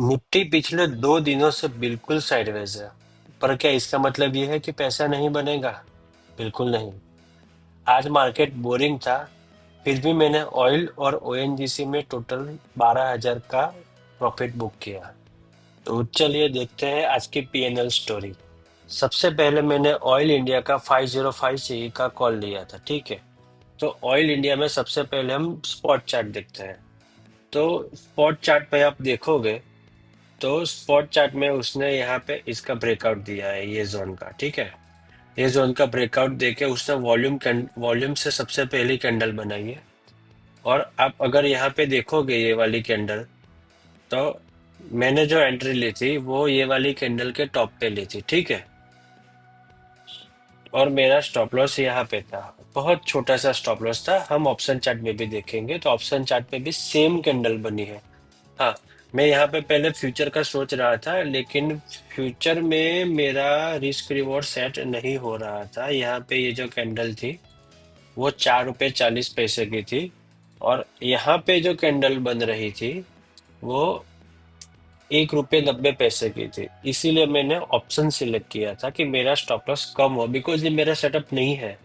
Nifty पिछले 2 दिनों से बिल्कुल साइडवेज है। पर क्या इसका मतलब ये है कि पैसा नहीं बनेगा? बिल्कुल नहीं। आज मार्केट बोरिंग था, फिर भी मैंने ऑयल और ओएनजीसी में टोटल 12,000 का प्रॉफिट बुक किया। तो चलिए देखते हैं आज की पीएनएल स्टोरी। सबसे पहले मैंने ऑयल इंडिया का 505 सी का कॉल लिया था, ठीक है। तो ऑयल इंडिया में सबसे पहले हम स्पॉट चार्ट देखते हैं। तो स्पॉट चार्ट पे आप देखोगे तो स्पॉट चार्ट में उसने यहाँ पे इसका ब्रेकआउट दिया है, ये जोन का, ठीक है। ये जोन का ब्रेकआउट देके उसने वॉल्यूम से सबसे पहली कैंडल बनाई है। और आप अगर यहाँ पे देखोगे ये वाली कैंडल, तो मैंने जो एंट्री ली थी वो ये वाली कैंडल के टॉप पे ली थी, ठीक है। और मेरा स्टॉप लॉस यहाँ पे था। बहुत छोटा सा स्टॉप लॉस था। हम ऑप्शन चार्ट में भी देखेंगे तो ऑप्शन चार्ट में भी सेम कैंडल बनी है। हाँ, मैं यहाँ पे पहले फ्यूचर का सोच रहा था, लेकिन फ्यूचर में मेरा रिस्क रिवॉर्ड सेट नहीं हो रहा था। यहाँ पे ये जो कैंडल थी वो 4 रुपये 40 पैसे की थी। और यहाँ पे जो कैंडल बन रही थी वो 1 रुपये 90 पैसे की थी। इसीलिए मैंने ऑप्शन सिलेक्ट किया था कि मेरा स्टॉप लॉस कम हो, बिकॉज ये मेरा सेटअप नहीं है।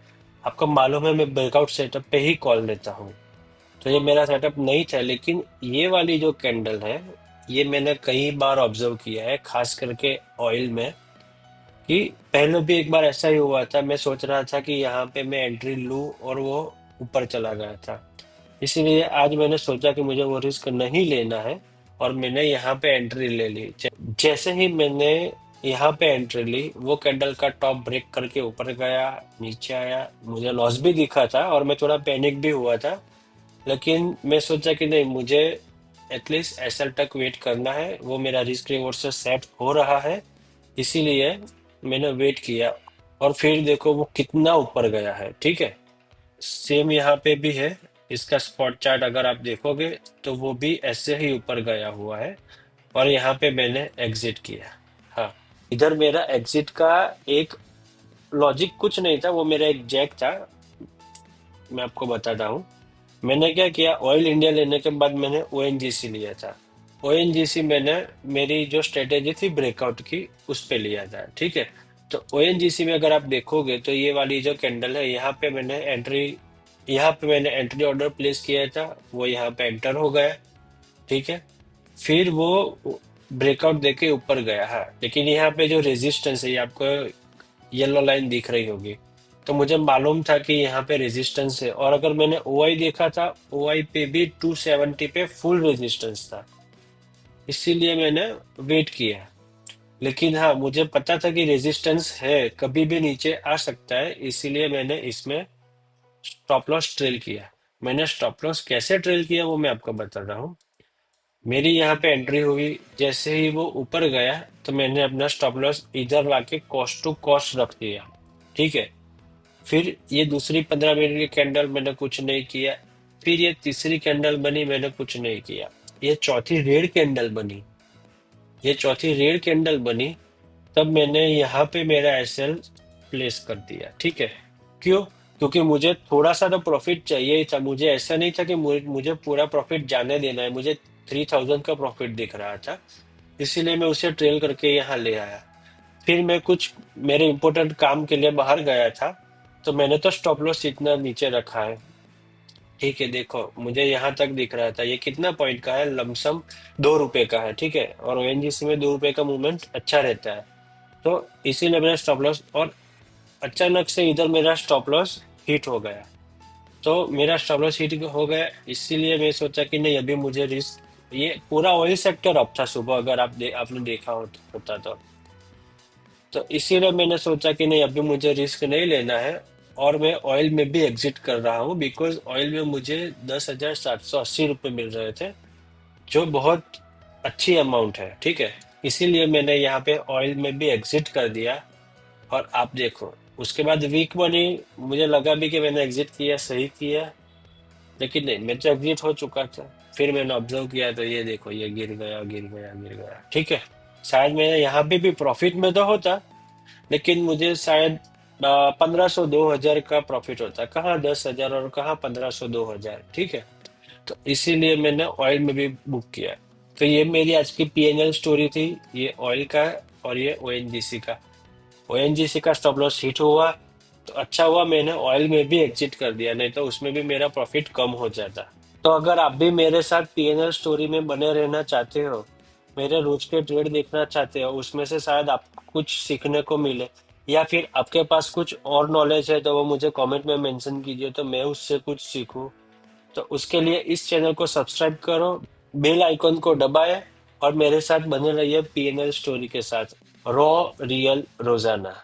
आपको मालूम है मैं ब्रेकआउट सेटअप पे ही कॉल लेता हूँ। तो ये मेरा सेटअप नहीं था, लेकिन ये वाली जो कैंडल है ये मैंने कई बार ऑब्जर्व किया है, खास करके ऑयल में, कि पहले भी एक बार ऐसा ही हुआ था। मैं सोच रहा था कि यहाँ पे मैं एंट्री लूं और वो ऊपर चला गया था। इसीलिए आज मैंने सोचा कि मुझे वो रिस्क नहीं लेना है और मैंने यहाँ पे एंट्री ले ली। जैसे ही मैंने यहाँ पे एंट्री ली वो कैंडल का टॉप ब्रेक करके ऊपर गया, नीचे आया, मुझे लॉस भी दिखा था और मैं थोड़ा पैनिक भी हुआ था। लेकिन मैं सोचा कि नहीं, मुझे एटलीस्ट एसएल तक वेट करना है, वो मेरा रिस्क रिवॉर्ड से सेट हो रहा है। इसीलिए मैंने वेट किया। और फिर देखो वो कितना ऊपर गया है, ठीक है। सेम यहाँ पे भी है। इसका स्पॉट चार्ट अगर आप देखोगे तो वो भी ऐसे ही ऊपर गया हुआ है। और यहाँ पे मैंने एग्जिट किया। हाँ, इधर मेरा एग्जिट का एक लॉजिक कुछ नहीं था, वो मेरा एक जैक था। मैं आपको बताता हूँ। मैंने क्या किया, ऑयल इंडिया लेने के बाद मैंने ओएनजीसी लिया था। ओएनजीसी मैंने, मेरी जो स्ट्रेटेजी थी ब्रेकआउट की, उस पे लिया था, ठीक है। तो ओएनजीसी में अगर आप देखोगे तो ये वाली जो कैंडल है यहाँ पे मैंने एंट्री ऑर्डर प्लेस किया था, वो यहाँ पे एंटर हो गया, ठीक है। फिर वो ब्रेकआउट देके ऊपर गया है, लेकिन यहाँ पे जो रेजिस्टेंस है, ये आपको येलो लाइन दिख रही होगी। तो मुझे मालूम था कि यहाँ पे रेजिस्टेंस है। और अगर मैंने ओआई देखा था, ओआई पे भी 270 पे फुल रेजिस्टेंस था। इसीलिए मैंने वेट किया। लेकिन हाँ, मुझे पता था कि रेजिस्टेंस है, कभी भी नीचे आ सकता है, इसीलिए मैंने इसमें स्टॉप लॉस ट्रेल किया। मैंने स्टॉप लॉस कैसे ट्रेल किया वो मैं आपको बता रहा हूँ। मेरी यहाँ पे एंट्री हुई, जैसे ही वो ऊपर गया तो मैंने अपना स्टॉप लॉस इधर लाके कॉस्ट टू कॉस्ट रख दिया, ठीक है। फिर ये दूसरी 15 मिनट की कैंडल मैंने कुछ नहीं किया। फिर ये तीसरी कैंडल बनी, मैंने कुछ नहीं किया। ये चौथी रेड कैंडल बनी। ये चौथी रेड कैंडल बनी, तब मैंने यहाँ पे मेरा एसएल प्लेस कर दिया, ठीक है। क्यों? क्योंकि मुझे थोड़ा सा तो प्रॉफिट चाहिए ही था। मुझे ऐसा नहीं था कि मुझे पूरा प्रॉफिट जाने देना है। मुझे 3,000 का प्रॉफिट दिख रहा था, इसीलिए मैं उसे ट्रेल करके यहाँ ले आया। फिर मैं कुछ मेरे इम्पोर्टेंट काम के लिए बाहर गया था, तो मैंने तो स्टॉप लॉस इतना नीचे रखा है, ठीक है। देखो मुझे यहाँ तक दिख रहा था। ये कितना पॉइंट का है? लमसम 2 रुपए का है, ठीक है। और ओएनजीसी में 2 रुपए का मूवमेंट अच्छा रहता है। तो इसीलिए मेरा स्टॉप लॉस, और अचानक से इधर मेरा स्टॉप लॉस हिट हो गया। तो मेरा स्टॉप लॉस हिट हो गया, इसीलिए मैं सोचा कि नहीं, अभी मुझे रिस्क, ये पूरा ऑयल सेक्टर अप था सुबह, अगर आपने देखा होता तो इसीलिए मैंने सोचा कि नहीं, अभी मुझे रिस्क नहीं लेना है। और मैं ऑयल में भी एग्जिट कर रहा हूँ, बिकॉज ऑयल में मुझे 10,780 रुपये मिल रहे थे, जो बहुत अच्छी अमाउंट है, ठीक है। इसीलिए मैंने यहाँ पे ऑयल में भी एग्जिट कर दिया। और आप देखो, उसके बाद वीक बनी, मुझे लगा भी कि मैंने एग्जिट किया, सही किया। लेकिन नहीं, मैं तो एग्जिट हो चुका था। फिर मैंने ऑब्जर्व किया तो ये देखो, ये गिर गया, गिर गया, गिर गया, ठीक है। शायद मैं यहाँ पे भी प्रॉफिट में तो होता, लेकिन मुझे शायद 1,500 2,000 का प्रॉफिट होता। कहाँ 10,000 और कहाँ 1,500 2,000, ठीक है। तो इसीलिए मैंने ऑयल में भी बुक किया। तो ये मेरी आज की पीएनएल स्टोरी थी, ये ऑयल का और ये ओएनजीसी का। ओएनजीसी का स्टॉप लॉस हिट हुआ तो अच्छा हुआ, मैंने ऑयल में भी एग्जिट कर दिया, नहीं तो उसमें भी मेरा प्रॉफिट कम हो जाता। तो अगर आप भी मेरे साथ पीएनएल स्टोरी में बने रहना चाहते हो, मेरे रोज के ट्रेड देखना चाहते हो, उसमें से शायद आपको कुछ सीखने को मिले, या फिर आपके पास कुछ और नॉलेज है तो वो मुझे कमेंट में मेंशन कीजिए तो मैं उससे कुछ सीखूं। तो उसके लिए इस चैनल को सब्सक्राइब करो, बेल आइकन को दबाएं और मेरे साथ बने रहिए पीएनएल स्टोरी के साथ। रॉ रियल रोजाना।